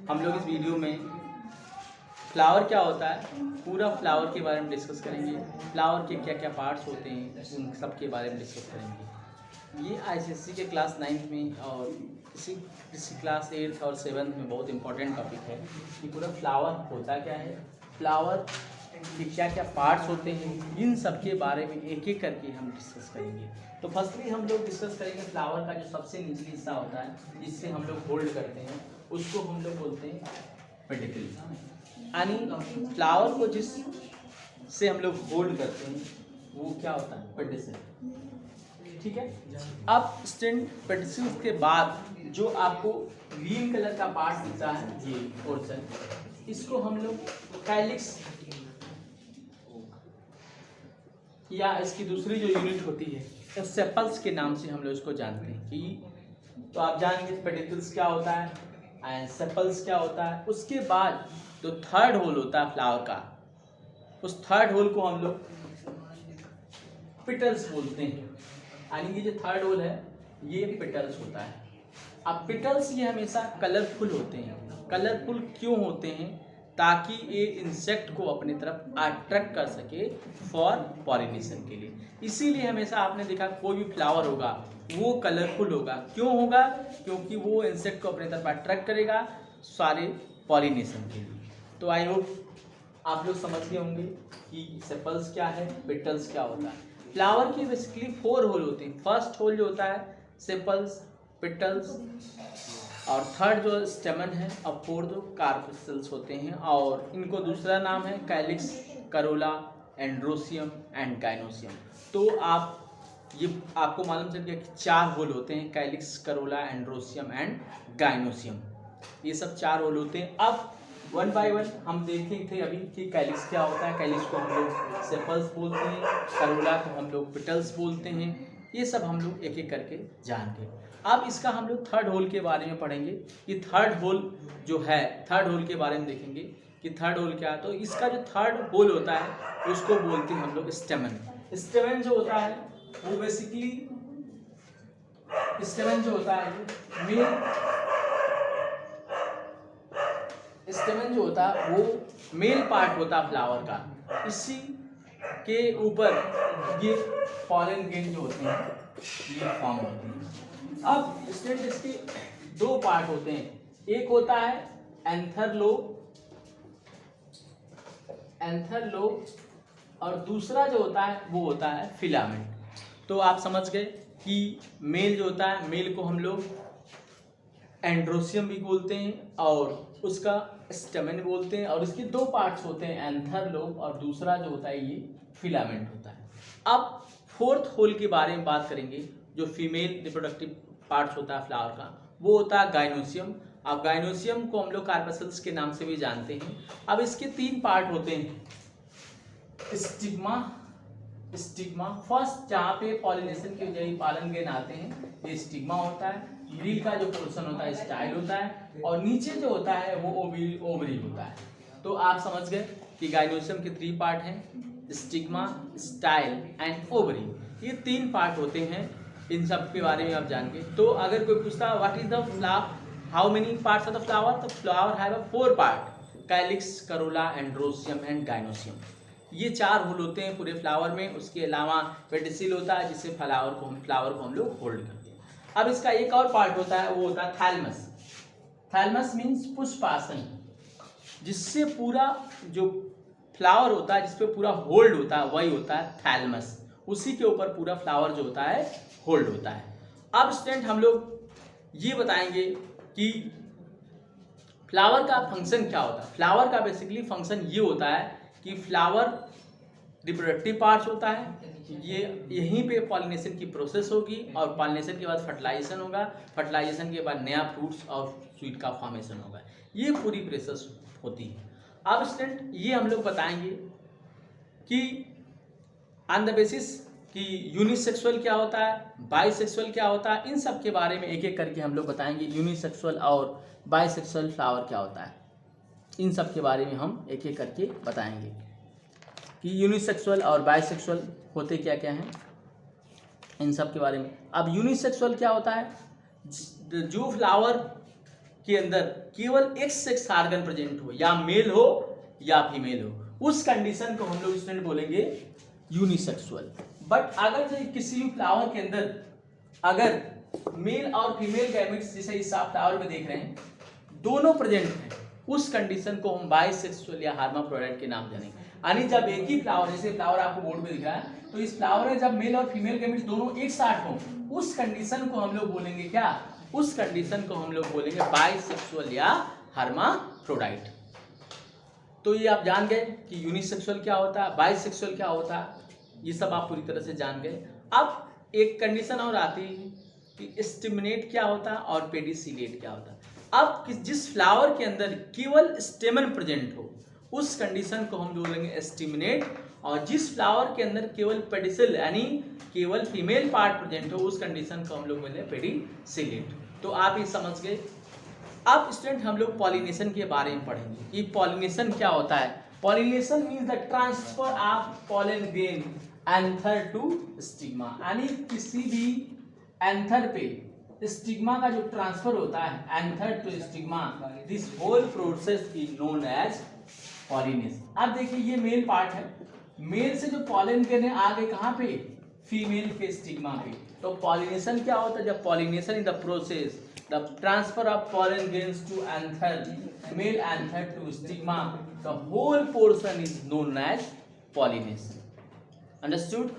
हम लोग इस वीडियो में फ्लावर क्या होता है, पूरा फ्लावर के बारे में डिस्कस करेंगे। फ्लावर के क्या क्या पार्ट्स होते हैं उन सब के बारे में डिस्कस करेंगे। ये आईसीएससी के क्लास 9th में और किसी क्लास 8th और 7th में बहुत इंपॉर्टेंट टॉपिक है कि पूरा फ्लावर होता क्या है, फ्लावर के क्या क्या पार्ट्स होते हैं, इन सब के बारे में एक एक करके हम डिस्कस करेंगे। तो फर्स्टली हम लोग डिस्कस करेंगे फ्लावर का जो सबसे निचली हिस्सा होता है जिससे हम लोग होल्ड करते हैं, उसको हम लोग बोलते हैं पेडिकल। यानी फ्लावर को जिस से हम लोग होल्ड करते हैं वो क्या होता है, पेडिसल। ठीक है। अब स्टेम पेडिसल के बाद जो आपको ग्रीन कलर का पार्ट दिखता है, ये पोर्शन, इसको हम लोग कैलिक्स या इसकी दूसरी जो यूनिट होती है तो सेपल्स के नाम से हम लोग इसको जानते हैं। कि तो आप जानेंगे पेडिकल्स क्या होता है एंड सेपल्स क्या होता है। उसके बाद जो थर्ड होल होता है फ्लावर का, उस थर्ड होल को हम लोग पिटल्स बोलते हैं। यानी कि जो थर्ड होल है ये पिटल्स होता है। अब पिटल्स ये हमेशा कलरफुल होते हैं। कलरफुल क्यों होते हैं? ताकि ये इंसेक्ट को अपनी तरफ अट्रैक्ट कर सके फॉर पॉलिनेशन के लिए। इसीलिए हमेशा आपने देखा कोई भी फ्लावर होगा वो कलरफुल होगा। क्यों होगा? क्योंकि वो इंसेक्ट को अपनी तरफ अट्रैक्ट करेगा सारे पॉलिनेशन के लिए। तो आई होप आप लोग समझ गए होंगे कि सेपल्स क्या है, पेटल्स क्या होता है। फ्लावर के बेसिकली 4 होल होते हैं। फर्स्ट होल जो होता है सेपल्स, पेटल्स, और थर्ड जो स्टेमन है, और फोर्थ जो कार्पेसल्स होते हैं, और इनको दूसरा नाम है calyx, corolla, androecium and gynoecium. तो आप ये आपको मालूम चल गया कि 4 होल होते हैं, calyx, corolla, androecium and gynoecium. ये सब 4 होल होते हैं। अब 1 बाय 1 हम देखे थे अभी कि कैलिक्स क्या होता है। कैलिक्स को हम लोग सेपल्स बोलते हैं, करोला को हम लोग पिटल्स बोलते हैं। ये सब हम लोग एक एक करके जान गए। अब इसका हम लोग थर्ड होल के बारे में पढ़ेंगे कि थर्ड होल जो है, थर्ड होल के बारे में देखेंगे कि थर्ड होल क्या है। तो इसका जो थर्ड होल होता है उसको बोलते हैं हम लोग स्टेमन। स्टेमन जो होता है वो बेसिकली, स्टेमन जो होता है स्टेमन जो होता है वो मेल पार्ट होता है फ्लावर का। इसी के ऊपर ये पॉलन ग्रेन जो होते हैं ये फॉर्म होते हैं। अब स्टूडेंट इसके 2 पार्ट होते हैं। एक होता है एंथर लोब और दूसरा जो होता है वो होता है फिलामेंट। तो आप समझ गए कि मेल जो होता है, मेल को हम लोग एंड्रोसियम भी बोलते हैं और उसका स्टेमन बोलते हैं, और इसके 2 पार्ट्स होते हैं, एंथर लोब और दूसरा जो होता है ये फिलामेंट होता है। अब फोर्थ होल के बारे में बात करेंगे। जो फीमेल रिप्रोडक्टिव पार्ट्स होता है फ्लावर का वो होता है गाइनोसियम। अब गाइनोसियम को हम लोग कार्पेसल्स के नाम से भी जानते हैं। अब इसके 3 पार्ट होते हैं। स्टिग्मा फर्स्ट, जहाँ पे पॉलिनेशन के जरिए पालन ग्रेन आते हैं, ये स्टिग्मा होता है। मिडिल का जो पोर्शन होता है स्टाइल होता है, और नीचे जो होता है वो ओवरी होता है। तो आप समझ गए कि गाइनोसियम के 3 पार्ट हैं, स्टिग्मा, स्टाइल एंड ओवरी। ये 3 पार्ट होते हैं। इन सब के बारे में आप जानेंगे। तो अगर कोई पूछता है what is the flower, how many parts of the flower, तो flower have a 4 part, calyx, corolla, androecium and gynoecium. ये 4 होल होते हैं पूरे फ्लावर में। उसके अलावा पेडिसिल होता है जिससे फ्लावर को हम लोग होल्ड करते हैं। अब इसका एक और पार्ट होता है, वो होता है थैलमस। थैलमस मीन्स पुष्पासन, जिससे पूरा जो फ्लावर होता है जिसपे पूरा होल्ड होता है वही होता है थैलमस। उसी के ऊपर पूरा फ्लावर जो होता है होल्ड होता है। अब स्टूडेंट हम लोग ये बताएंगे कि फ्लावर का फंक्शन क्या होता है। फ्लावर का बेसिकली फंक्शन ये होता है कि फ्लावर रिप्रोडक्टिव पार्ट्स होता है, ये यहीं पे पॉलिनेशन की प्रोसेस होगी, और पॉलिनेशन के बाद फर्टिलाइजेशन होगा, फर्टिलाइजेशन के बाद नया फ्रूट्स और स्वीट का फॉर्मेशन होगा। ये पूरी प्रोसेस होती है। अब स्टूडेंट ये हम लोग बताएंगे कि ऑन द बेसिस कि यूनिसेक्सुअल क्या होता है, बाइसेक्सुअल क्या होता है, इन सब के बारे में एक एक करके हम लोग बताएंगे। यूनिसेक्सुअल और बाइसेक्सुअल फ्लावर क्या होता है, इन सब के बारे में हम एक एक करके बताएंगे कि यूनिसेक्सुअल और बाइसेक्सुअल होते क्या क्या हैं, इन सब के बारे में। अब यूनिसेक्सुअल क्या होता है, जो फ्लावर के अंदर केवल एक सेक्स ऑर्गन प्रेजेंट हो, या मेल हो या फीमेल हो, उस कंडीशन को हम लोग स्टूडेंट बोलेंगे यूनिसेक्सुअल। बट अगर जो किसी भी फ्लावर के अंदर अगर मेल और फीमेल गैमेट्स, जैसे इस आप फ्लावर में देख रहे हैं, दोनों प्रेजेंट हैं, उस कंडीशन को हम बाइसेक्सुअल या हर्माफ्रोडाइट के नाम जानेंगे। यानी जब एक ही फ्लावर, जैसे फ्लावर आपको बोर्ड में दिख रहा है, तो इस फ्लावर में जब मेल और फीमेल गैमेट्स दोनों एक साथ हों, उस कंडीशन को हम लोग बोलेंगे क्या? उस कंडीशन को हम लोग बोलेंगे बाइसेक्सुअल या हर्माफ्रोडाइट। तो ये आप जान गए कि यूनिसेक्सुअल क्या होता है, बाइसेक्सुअल क्या होता है, ये सब आप पूरी तरह से जान गए। अब एक कंडीशन और आती है कि स्टिमुलेट क्या होता है और पेडिसिलेट क्या होता है। अब जिस फ्लावर के अंदर केवल स्टेमन प्रेजेंट हो, उस कंडीशन को हम बोलेंगे स्टिमुलेट, और जिस फ्लावर के अंदर केवल पेडिसिल यानी केवल फीमेल पार्ट प्रेजेंट हो, उस कंडीशन को हम लोग बोलेंगे पेडिसिलेट। तो आप ये समझ गए। अब स्टूडेंट हम लोग पॉलिनेशन के बारे में पढ़ेंगे कि पॉलिनेशन क्या होता है। Pollination means the transfer of pollen grain anther to stigma, यानी किसी भी एंथर पे स्टिग्मा का जो ट्रांसफर होता है anther to stigma, this whole process is known as pollination. अब देखिए ये मेल पार्ट है, मेल से जो पॉलन ग्रेन है आ गए कहाँ पे? फीमेल के स्टिग्मा पे। तो पॉलिनेशन क्या होता है? जब pollination in the process the transfer of pollen grains to anther, male anther to stigma, the whole portion is known as pollination. Understood?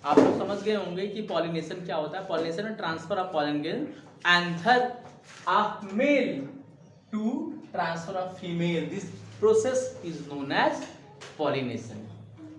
आप लोग समझ गए होंगे कि पॉलिनेशन क्या होता है। पॉलिनेशन में transfer of pollen grain anther of male to transfer of female, this process is known as pollination.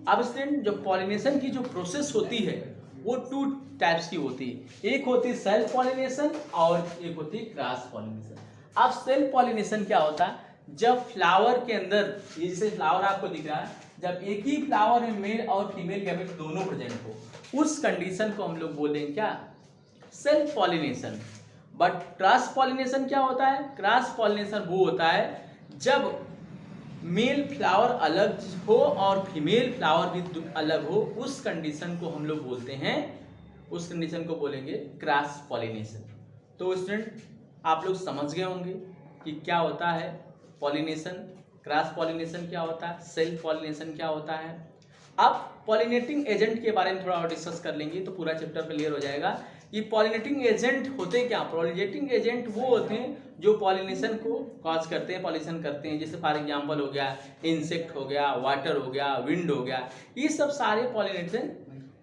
अब स्टूडेंट जो पॉलिनेशन की जो प्रोसेस होती है वो टू टाइप्स की होती है, एक होती है सेल्फ पॉलिनेशन और एक होती है क्रॉस पॉलिनेशन। अब सेल्फ पॉलिनेशन क्या होता है? जब फ्लावर के अंदर, ये जैसे फ्लावर आपको दिख रहा है, जब एक ही फ्लावर में मेल और फीमेल गैमेट्स दोनों प्रेजेंट हो, उस कंडीशन को हम लोग बोलेंगे क्या? Self pollination. But cross pollination क्या होता है? क्रॉस पॉलिनेशन वो होता है जब मेल फ्लावर अलग हो और फीमेल फ्लावर भी अलग हो, उस कंडीशन को हम लोग बोलते हैं, उस कंडीशन को बोलेंगे क्रॉस पॉलिनेशन। तो स्टूडेंट आप लोग समझ गए होंगे कि क्या होता है पॉलिनेशन, क्रॉस पॉलिनेशन क्या होता है, सेल्फ पॉलिनेशन क्या होता है। अब पॉलिनेटिंग एजेंट के बारे में थोड़ा और डिस्कस कर लेंगे तो पूरा चैप्टर क्लियर हो जाएगा। ये पॉलिनेटिंग एजेंट होते क्या? पॉलिनेटिंग एजेंट वो होते हैं जो पॉलिनेशन को कॉज करते हैं, पॉलिनेशन करते हैं। जैसे फॉर एग्जांपल हो गया इंसेक्ट हो गया, वाटर हो गया, विंड हो गया, ये सब सारे पॉलिनेशन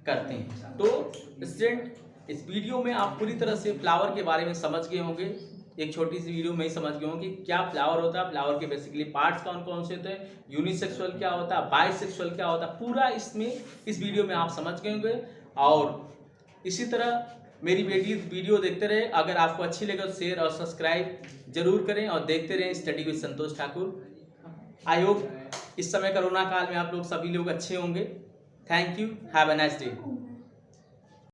करते हैं। तो स्टूडेंट इस वीडियो में आप पूरी तरह से फ्लावर के बारे में समझ गए होंगे। एक छोटी सी वीडियो में ही समझ गए होंगे कि क्या फ्लावर होता है, फ्लावर के बेसिकली पार्ट्स कौन कौन से होते हैं, यूनिसेक्सुअल क्या होता है, बाइसेक्सुअल क्या होता है, पूरा इसमें इस वीडियो में आप समझ गए होंगे। और इसी तरह मेरी वीडियो देखते रहे। अगर आपको अच्छी लगे तो शेयर और सब्सक्राइब जरूर करें और देखते रहें study with Santosh Thakur. I hope इस समय कोरोना काल में आप लोग सभी लोग अच्छे होंगे। Thank you, have a nice day.